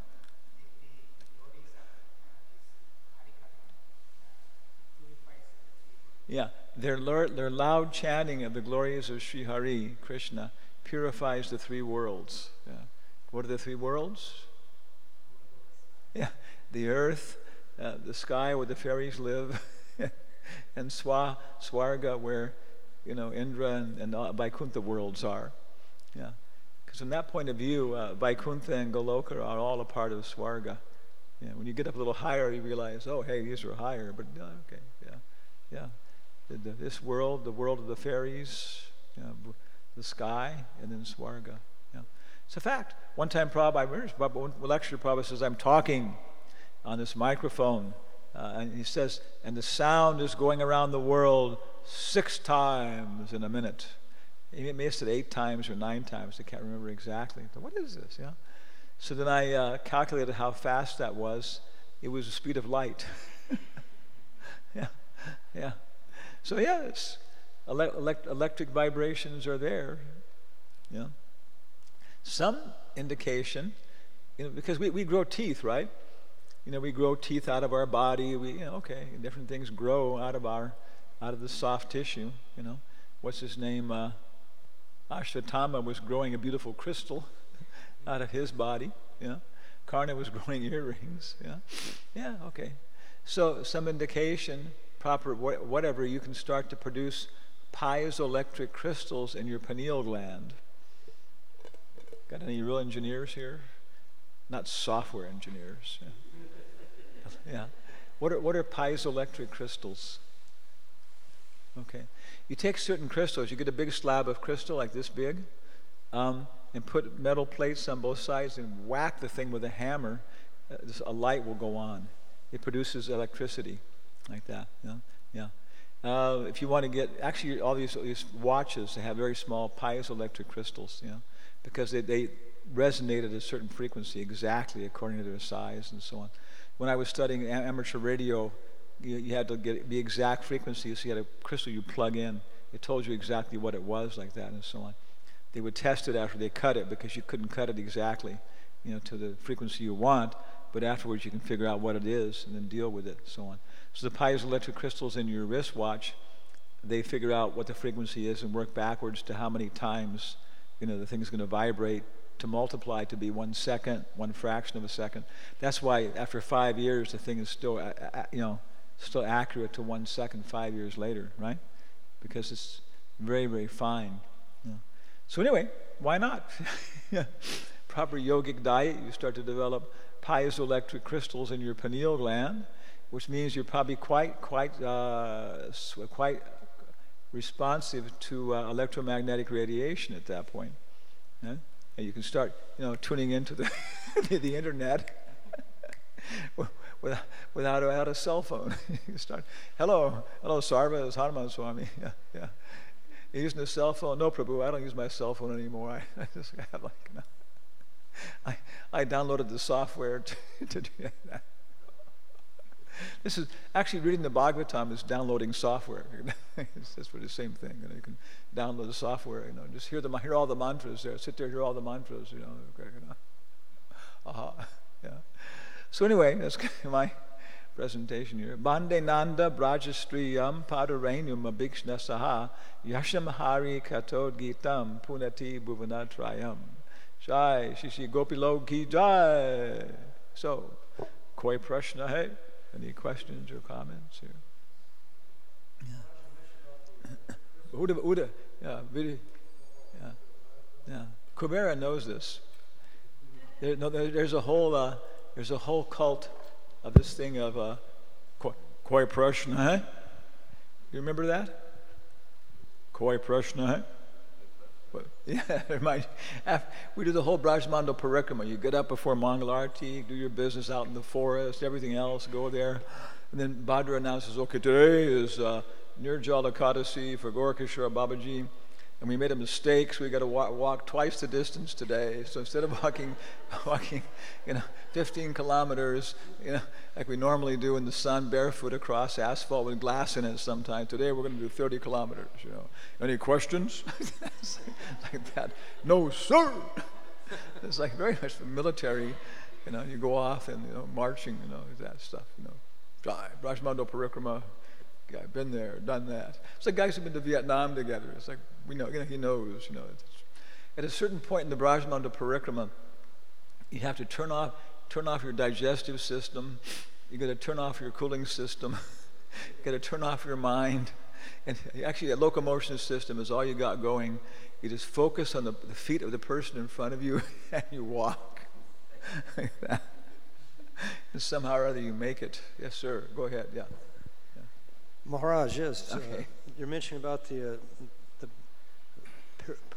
Yeah, their loud chanting of the glories of Sri Hari, Krishna, purifies the three worlds. Yeah. What are the three worlds? Yeah, the earth, the sky where the fairies live, and Swarga where, Indra and Vaikuntha worlds are. Yeah, because from that point of view, Vaikuntha and Goloka are all a part of Swarga. Yeah, when you get up a little higher, you realize, oh, hey, these are higher, but okay, yeah. This world, the world of the fairies, the sky, and then Swarga. Yeah. It's a fact. One time, one lecture, Prabhupada says, I'm talking on this microphone, and he says, and the sound is going around the world 6 times in a minute. He may have said 8 times or 9 times. I can't remember exactly. So what is this? Yeah. So then I calculated how fast that was. It was the speed of light. Yeah. So it's electric vibrations are there. Yeah. Some indication, because we grow teeth, right? We grow teeth out of our body. Different things grow out of the soft tissue. What's his name? Ashwatthama was growing a beautiful crystal out of his body. Yeah. Karna was growing earrings. Yeah. Okay. So some indication. Proper whatever, you can start to produce piezoelectric crystals in your pineal gland. Got any real engineers here? Not software engineers. Yeah. What are piezoelectric crystals? Okay. You take certain crystals, you get a big slab of crystal like this big, and put metal plates on both sides and whack the thing with a hammer. A light will go on. It produces electricity. Like that, yeah. If you want to get, actually, all these watches, they have very small piezoelectric crystals, because they resonate at a certain frequency exactly according to their size and so on. When I was studying amateur radio, you had to get the exact frequency, so you had a crystal you plug in. It told you exactly what it was, like that, and so on. They would test it after they cut it, because you couldn't cut it exactly, to the frequency you want, but afterwards you can figure out what it is and then deal with it, so on. So the piezoelectric crystals in your wristwatch, they figure out what the frequency is and work backwards to how many times, the thing's going to vibrate to multiply to be 1 second, 1 fraction of a second. That's why after 5 years, the thing is still, still accurate to 1 second 5 years later, right? Because it's very, very fine. So anyway, why not? Proper yogic diet, you start to develop piezoelectric crystals in your pineal gland, which means you're probably quite responsive to electromagnetic radiation at that point. Yeah? And you can start, tuning into the internet without a cell phone. You can start, hello, Sarva, it's Hanuman Swami. Yeah. You're using a cell phone? No, Prabhu, I don't use my cell phone anymore. I just have I downloaded the software to do that. This is actually reading the Bhagavatam is downloading software. It's for the same thing. You can download the software. Just hear all the mantras there. Sit there, hear all the mantras. Yeah. So anyway, that's my presentation here. Bande Nanda Brajastriyam Padarenum Abhikshna Saha Yasham Hari Katod Gitam Punati Bhuvanatrayam. Jai Shishi Gopilo Ki Jai. So, koi prashna hai? Any questions or comments here? Yeah. Uda. Yeah. Kubera knows this. There's a whole cult of this thing of Koi Prashna. Huh? You remember that? Koi Prashna. Huh? Yeah, we do the whole Brajmanda Parikrama. You get up before Mangalarti, do your business out in the forest, everything else, go there. And then Bhadra announces, okay, today is Nirjala Kadasi for Gorakishore Babaji. And we made a mistake, so we got to walk twice the distance today. So instead of walking 15 kilometers, like we normally do in the sun, barefoot across asphalt with glass in it sometimes, today we're going to do 30 kilometers, Any questions? like that. No, sir! It's like very much the military, you go off and, marching, that stuff, Brajmanda Parikrama. I've been there, done that. It's like guys who've been to Vietnam together. It's like, we know, he knows, At a certain point in the Brajmanda Parikrama, you have to turn off your digestive system. You got to turn off your cooling system. You got to turn off your mind. And actually, a locomotion system is all you got going. You just focus on the feet of the person in front of you, and you walk like that. And somehow or other you make it. Yes, sir. Go ahead. Yeah. Maharaj, yes. Okay. You're mentioning about the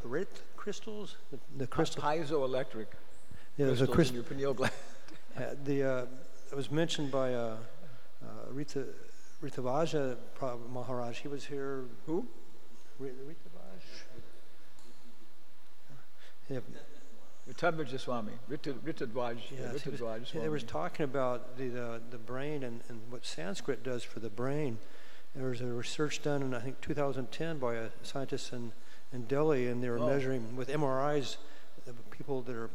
Perit crystals, the crystal piezoelectric crystals in your pineal gland. It was mentioned by Ritavaja Maharaj. He was here. Who? Ritavaja. Yeah. Ritavaja Swami. Ritadvaj. Yes, Swami. They was talking about the brain and what Sanskrit does for the brain. There was a research done in, I think, 2010 by a scientist in Delhi, and they were measuring with MRIs people that are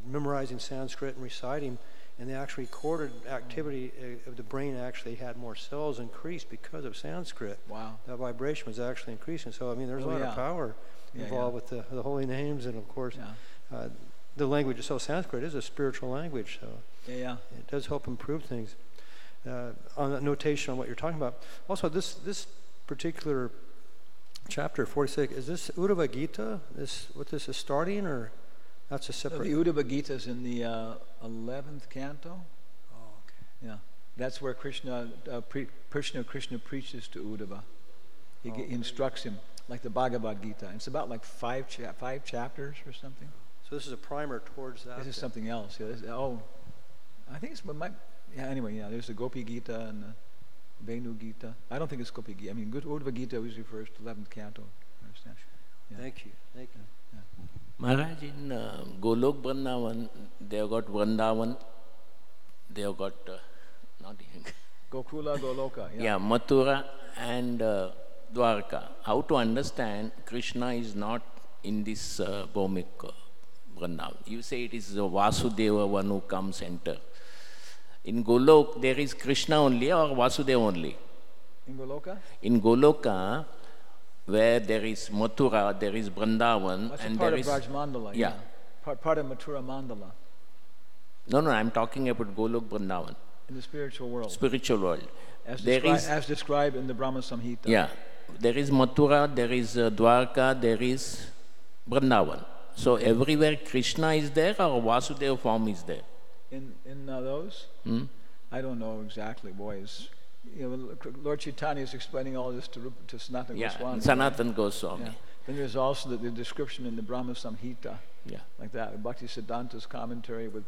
memorizing Sanskrit and reciting, and they actually recorded activity of the brain actually had more cells increased because of Sanskrit. Wow. That vibration was actually increasing. So, I mean, there's a lot of power involved with the holy names, and of course, the language. So Sanskrit is a spiritual language, so it does help improve things. On that notation on what you're talking about. Also, this particular chapter 46, is this Uddhava Gita? What this is starting, or that's a separate? The Uddhava Gita is in the 11th canto. Oh, okay. Yeah, that's where Krishna preaches to Uddhava. He instructs him, like the Bhagavad Gita. It's about like five chapters or something. So this is a primer towards that. This is something else. Yeah, I think it's there's the Gopi Gita and the Venu Gita. I don't think it's Gopi Gita. I mean, Uddhava Gita was refers to 11th canto. Understand? Yeah. Thank you. Yeah. Maharaj, in Golok Vrindavan, they have got Vrindavan, they have got Gokula, Goloka. Yeah, Mathura and Dwarka. How to understand Krishna is not in this Bhomik Vrindavan? You say it is the Vasudeva one who comes enter. In Golok, there is Krishna only or Vasudeva only? In Goloka? In Goloka, where there is Mathura, there is Vrindavan, that's and part there of is Brajmandala. Yeah. Part of Mathura Mandala. No, I'm talking about Golok Vrindavan. In the spiritual world. Spiritual world. As described in the Brahma Samhita. Yeah. There is Mathura, there is Dwarka, there is Vrindavan. So everywhere Krishna is there or Vasudeva form is there? In those? I don't know exactly, boys. Lord Chaitanya is explaining all this to Sanatana Goswami. Sanatana Goswami. Yeah. Then there's also the description in the Brahma Samhita. Yeah. Like that. Bhakti Siddhanta's commentary with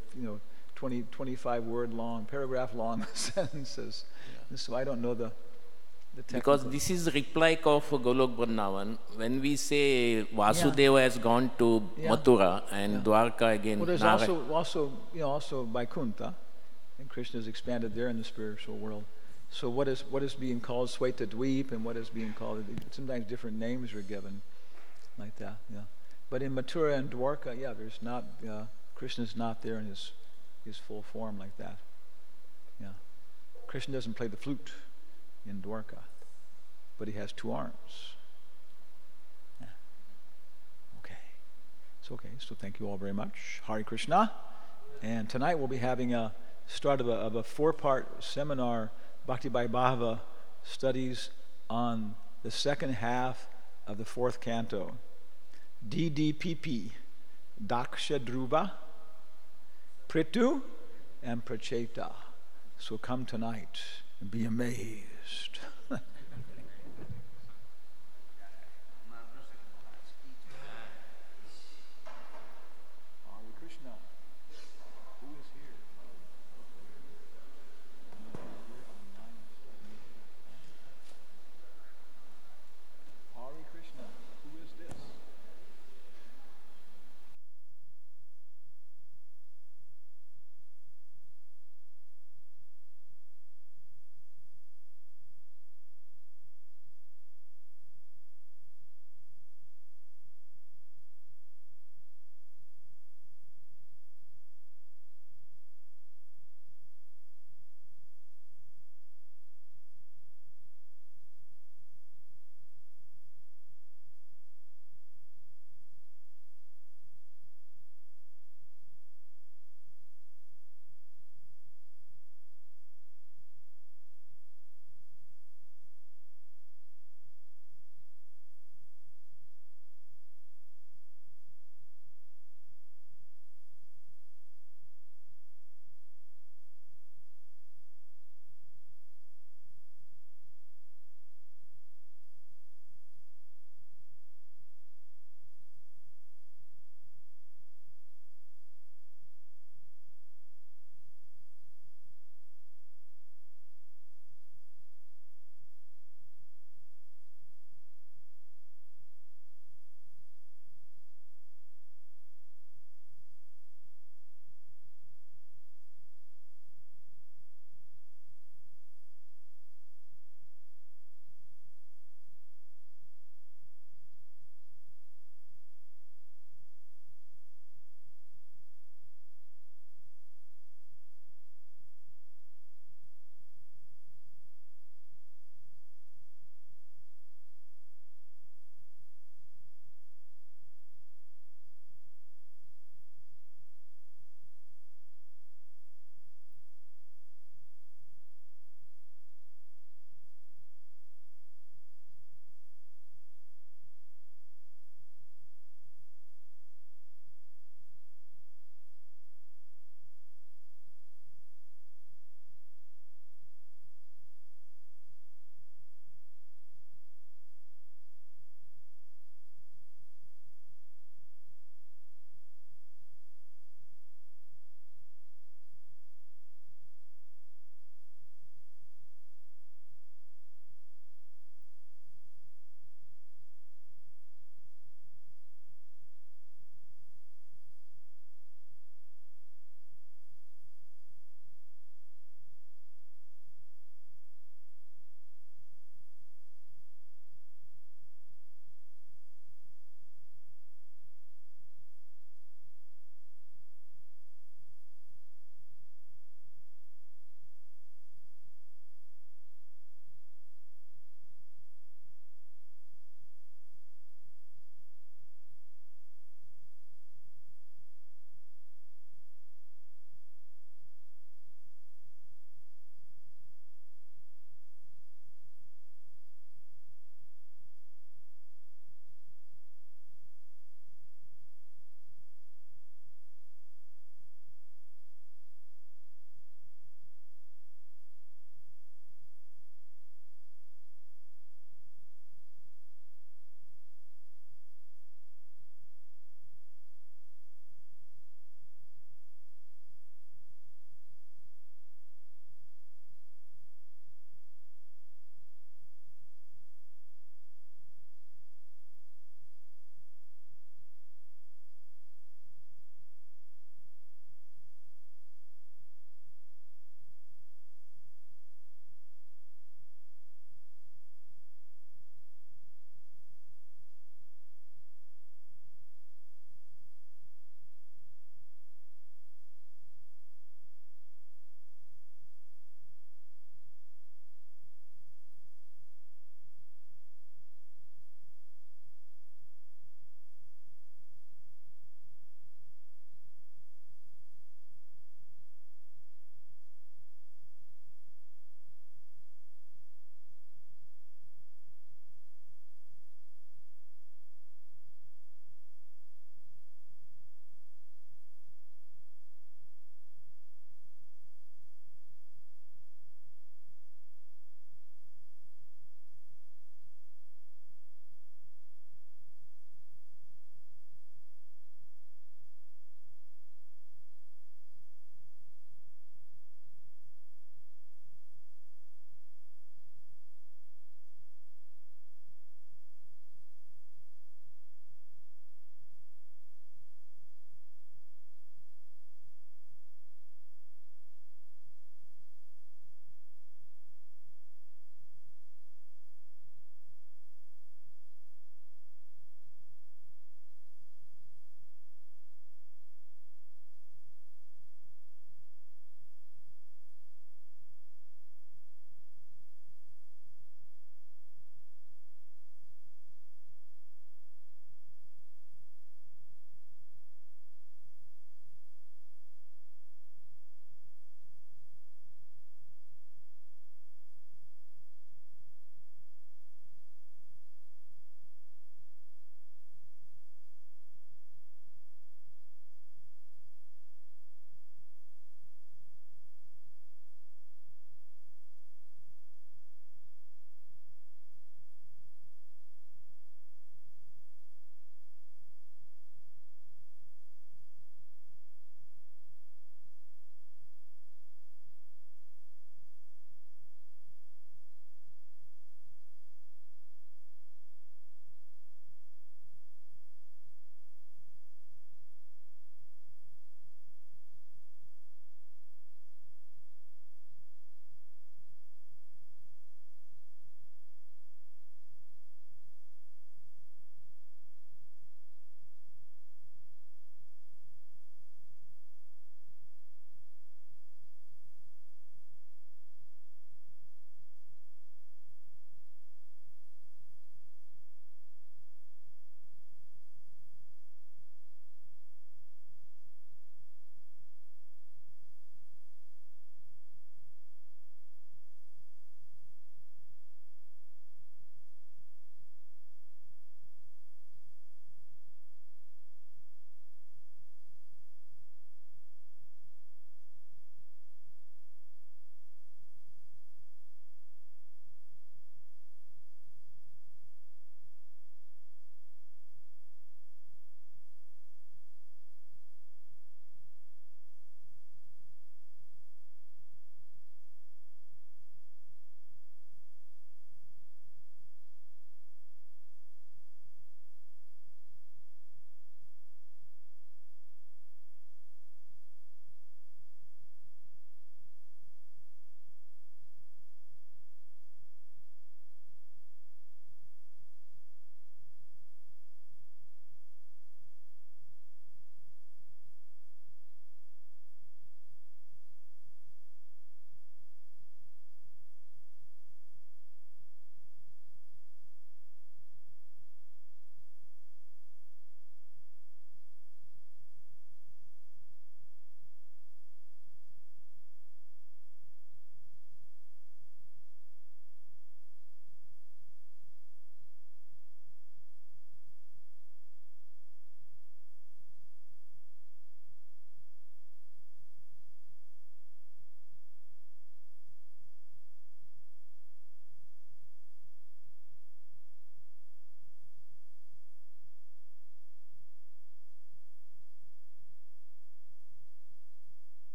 25 word long, paragraph long sentences. Yeah. So I don't know the technical. Because this is reply of Golok Vrindavan. When we say Vasudeva has gone to Mathura and Dwarka again. Well, there's also Vaikuntha, and Krishna is expanded there in the spiritual world. So what is being called Sweta Dweep, and what is being called, sometimes different names are given like that. Yeah. But in Mathura and Dwarka, there's not Krishna's not there in his full form like that. Yeah. Krishna doesn't play the flute in Dwarka, but he has two arms. Yeah. Okay. It's okay. So thank you all very much. Hare Krishna. And tonight we'll be having a start of a 4-part seminar, Bhakti Vaibhava studies on the second half of the 4th canto. DDPP, Daksha Dhruva, Pritu, and Pracheta. So come tonight and be amazed.